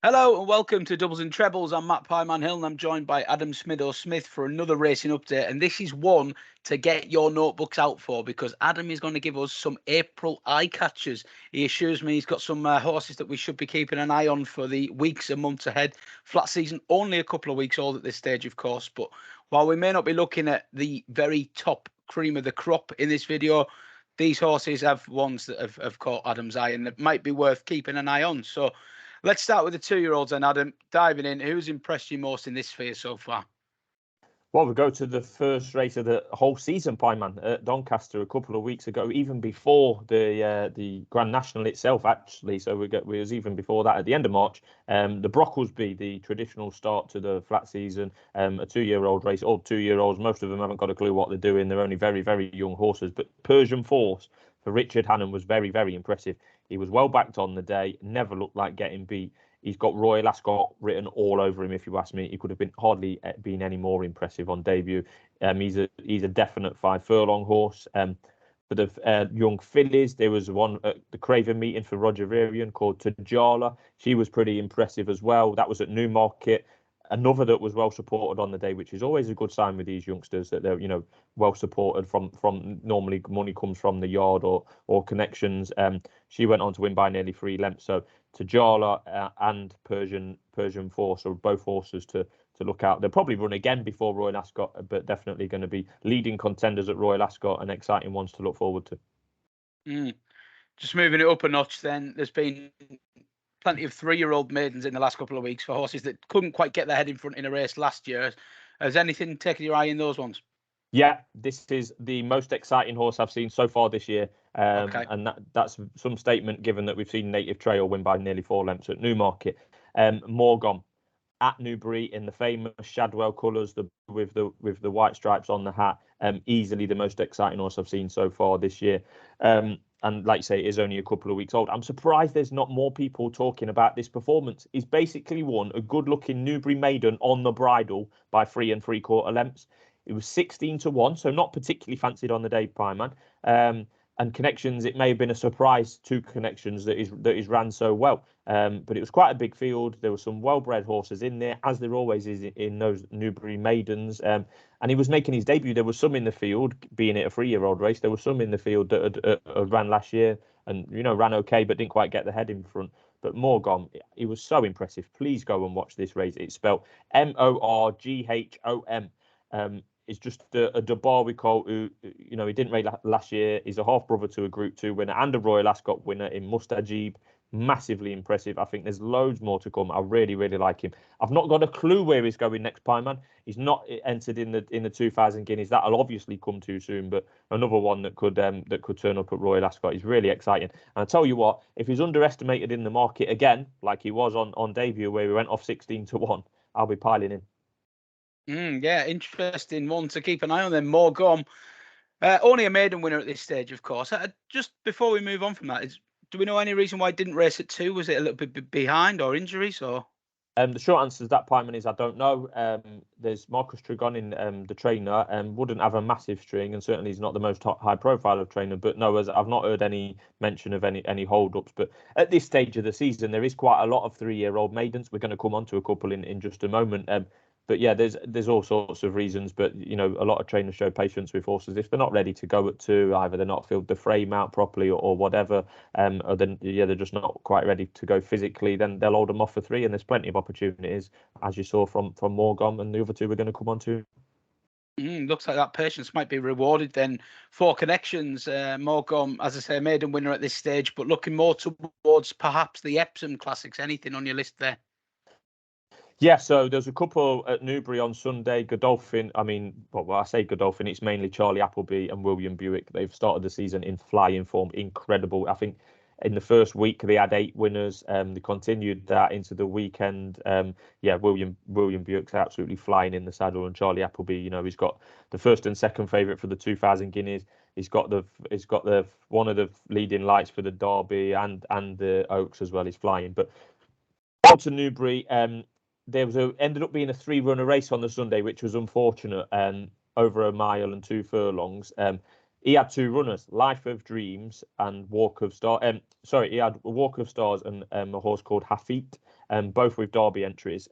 Hello and welcome to Doubles and Trebles. I'm Matt Pyman Hill and I'm joined by Adam Smith for another racing update. And this is one to get your notebooks out for because Adam is going to give us some April eye catchers. He assures me he's got some horses that we should be keeping an eye on for the weeks and months ahead. Flat season, only a couple of weeks old at this stage, of course. But while we may not be looking at the very top cream of the crop in this video, these horses have ones that have caught Adam's eye and that might be worth keeping an eye on. So let's start with the 2-year-olds then, Adam. Diving in, who's impressed you most in this sphere so far? Well, we go to the first race of the whole season, Pyman, at Doncaster a couple of weeks ago, even before the Grand National itself, actually. So we was even before that at the end of March. The Brocklesby, the traditional start to the flat season, a 2-year-old race, all 2-year-olds. Most of them haven't got a clue what they're doing. They're only very, very young horses. But Persian Force for Richard Hannam was very, very impressive. He was well backed on the day, never looked like getting beat. He's got Royal Ascot written all over him. If you ask me, he could have been hardly been any more impressive on debut. He's a definite 5 furlong horse. For the young fillies, there was one at the Craven meeting for Roger Varian called Tajala. She was pretty impressive as well. That was at Newmarket. Another that was well supported on the day, which is always a good sign with these youngsters that they're well supported from normally money comes from the yard or connections. She went on to win by nearly 3 lengths. So Tajala and Persian Force are both horses to look out. They'll probably run again before Royal Ascot, but definitely going to be leading contenders at Royal Ascot and exciting ones to look forward to. Just moving it up a notch then, there's been plenty of 3-year-old maidens in the last couple of weeks for horses that couldn't quite get their head in front in a race last year. Has anything taken your eye in those ones? Yeah, this is the most exciting horse I've seen so far this year. Okay. And that's some statement given that we've seen Native Trail win by nearly 4 lengths at Newmarket. Morgom at Newbury in the famous Shadwell colours, with the white stripes on the hat. Easily the most exciting horse I've seen so far this year. And like I say, it is only a couple of weeks old. I'm surprised there's not more people talking about this performance. He's basically won a good-looking Newbury maiden on the bridle by 3 3/4 lengths. It was 16-1, so not particularly fancied on the day, Pyman. And Connections, it may have been a surprise to Connections that he's ran so well. But it was quite a big field. There were some well-bred horses in there, as there always is in those Newbury maidens. And he was making his debut. There were some in the field, being it a 3-year-old race. There were some in the field that had ran last year and ran okay, but didn't quite get the head in front. But Morgom, he was so impressive. Please go and watch this race. It's spelled Morghom. Is just a Debarwico who, he didn't rate last year. He's a half brother to a Group 2 winner and a Royal Ascot winner in Mustajib. Massively impressive. I think there's loads more to come. I really, really like him. I've not got a clue where he's going next, Pyman. He's not entered in the 2,000 guineas. That'll obviously come too soon, but another one that could turn up at Royal Ascot. He's really exciting. And I tell you what, if he's underestimated in the market again, like he was on debut where we went off 16-1, I'll be piling in. Yeah, interesting one to keep an eye on then. Morgom, only a maiden winner at this stage, of course. Just before we move on from that, do we know any reason why it didn't race at 2? Was it a little bit behind or injuries or? The short answer to that, Pyman, is I don't know. There's Marcus Tregonin, the trainer, wouldn't have a massive string, and certainly he's not the most high profile of trainer. But no, I've not heard any mention of any hold-ups. But at this stage of the season, there is quite a lot of 3-year-old maidens. We're going to come on to a couple in just a moment. But yeah, there's all sorts of reasons. But a lot of trainers show patience with horses if they're not ready to go at 2. Either they're not filled the frame out properly or whatever. Or then they're just not quite ready to go physically. Then they'll hold them off for 3, and there's plenty of opportunities, as you saw from Morgom, and the other 2 we're going to come on to. Looks like that patience might be rewarded then for Connections. Morgom, as I say, maiden winner at this stage, but looking more towards perhaps the Epsom Classics. Anything on your list there? Yeah, so there's a couple at Newbury on Sunday. Godolphin, when I say Godolphin, it's mainly Charlie Appleby and William Buick. They've started the season in flying form, incredible. I think in the first week they had 8 winners. They continued that into the weekend. William Buick's absolutely flying in the saddle, and Charlie Appleby, he's got the first and second favourite for the 2,000 guineas. He's got the one of the leading lights for the Derby and the Oaks as well. He's flying, but on to Newbury. There ended up being a 3-runner race on the Sunday, which was unfortunate. Over a mile and 2 furlongs. he had two runners, Life of Dreams and Walk of Stars. He had Walk of Stars and a horse called Hafit, both with Derby entries.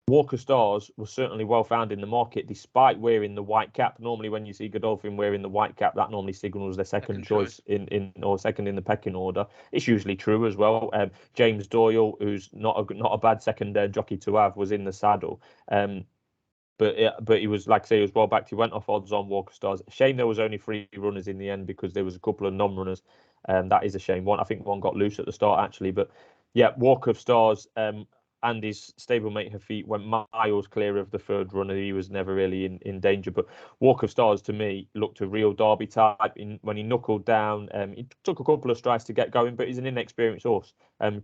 Walk of Stars was certainly well found in the market, despite wearing the white cap. Normally, when you see Godolphin wearing the white cap, that normally signals their second choice or second in the pecking order. It's usually true as well. James Doyle, who's not a bad second jockey to have, was in the saddle. But he was, like I say, he was well backed. He went off odds on Walk of Stars. Shame there was only 3 runners in the end because there was a couple of non-runners. That is a shame. I think one got loose at the start actually. But yeah, Walk of Stars and his stablemate Hafit went miles clear of the third runner. He was never really in danger. But Walk of Stars to me looked a real Derby type. When he knuckled down, he took a couple of strides to get going, but he's an inexperienced horse.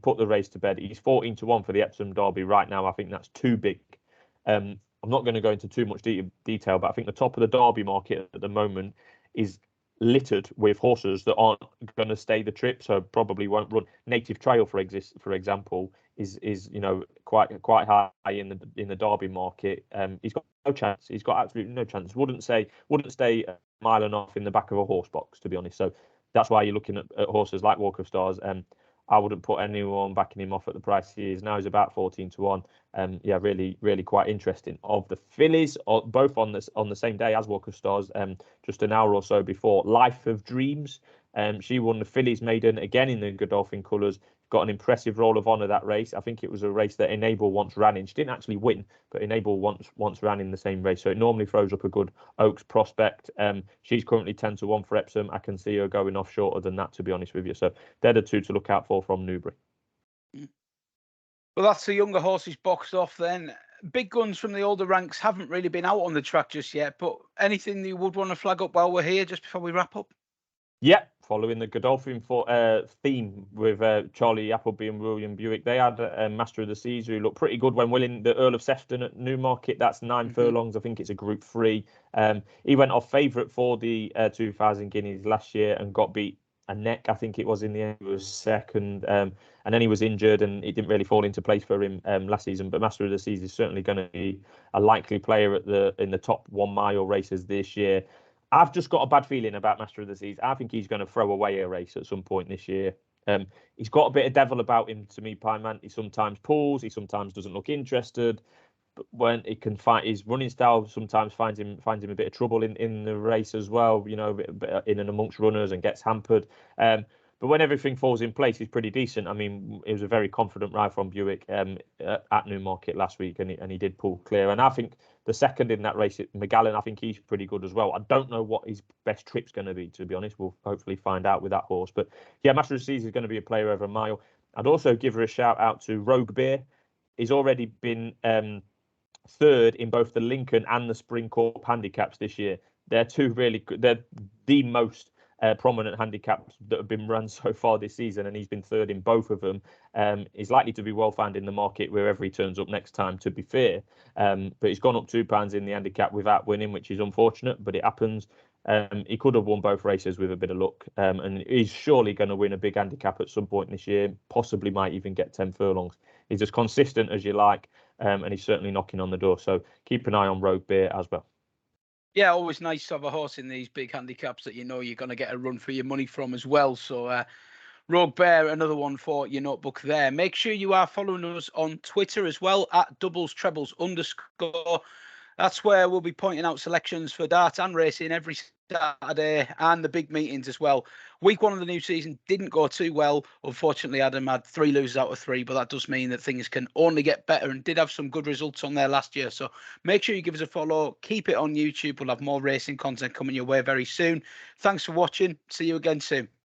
Put the race to bed. He's 14-1 for the Epsom Derby right now. I think that's too big. I'm not going to go into too much detail, but I think the top of the Derby market at the moment is littered with horses that aren't going to stay the trip, so probably won't run. Native Trail, for example, is quite high in the Derby market. He's got no chance. He's got absolutely no chance. Wouldn't stay a mile and a half in the back of a horse box, to be honest. So that's why you're looking at horses like Walk of Stars. I wouldn't put anyone backing him off at the price he is now. He's about 14-1. Yeah, really, really quite interesting. Of the fillies, both on the same day as Walk of Stars, just an hour or so before, Life of Dreams. She won the fillies maiden again in the Godolphin colours. Got an impressive roll of honour that race. I think it was a race that Enable once ran in. She didn't actually win, but Enable once ran in the same race. So it normally throws up a good Oaks prospect. She's currently 10-1 for Epsom. I can see her going off shorter than that, to be honest with you. So they're the two to look out for from Newbury. Well, that's the younger horses boxed off then. Big guns from the older ranks haven't really been out on the track just yet, but anything you would want to flag up while we're here, just before we wrap up? Yeah, following the Godolphin theme with Charlie Appleby and William Buick, they had Master of the Seas, who looked pretty good when winning the Earl of Sefton at Newmarket. That's 9 furlongs. I think it's a Group 3. He went off favourite for the 2,000 Guineas last year and got beat a neck. I think it was in the end. He was second, and then he was injured, and it didn't really fall into place for him last season. But Master of the Seas is certainly going to be a likely player in the top 1 mile races this year. I've just got a bad feeling about Master of the Seas. I think he's going to throw away a race at some point this year. He's got a bit of devil about him to me, Pyman. He sometimes pulls, he sometimes doesn't look interested. But when he can fight, his running style sometimes finds him a bit of trouble in the race as well. You know, in and amongst runners and gets hampered. But when everything falls in place, he's pretty decent. I mean, it was a very confident ride from Buick at Newmarket last week, and he did pull clear. And I think the second in that race, McGallen, I think he's pretty good as well. I don't know what his best trip's going to be, to be honest. We'll hopefully find out with that horse. But yeah, Master of the Seas is going to be a player over a mile. I'd also give her a shout out to Rogue Beer. He's already been third in both the Lincoln and the Spring Cup handicaps this year. They're two really good. They're the most prominent handicaps that have been run so far this season, and he's been third in both of them. He's likely to be well found in the market wherever he turns up next time, to be fair. But he's gone up £2 in the handicap without winning, which is unfortunate, but it happens. He could have won both races with a bit of luck, and he's surely going to win a big handicap at some point this year, possibly might even get 10 furlongs. He's as consistent as you like, and he's certainly knocking on the door. So keep an eye on Rogue Beer as well. Yeah, always nice to have a horse in these big handicaps that you know you're going to get a run for your money from as well. So Rogue Bear, another one for your notebook there. Make sure you are following us on Twitter as well, at @doubles_trebles_. That's where we'll be pointing out selections for darts and racing every Saturday, and the big meetings as well. Week 1 of the new season didn't go too well. Unfortunately, Adam had 3 losers out of 3, but that does mean that things can only get better, and did have some good results on there last year. So make sure you give us a follow. Keep it on YouTube. We'll have more racing content coming your way very soon. Thanks for watching. See you again soon.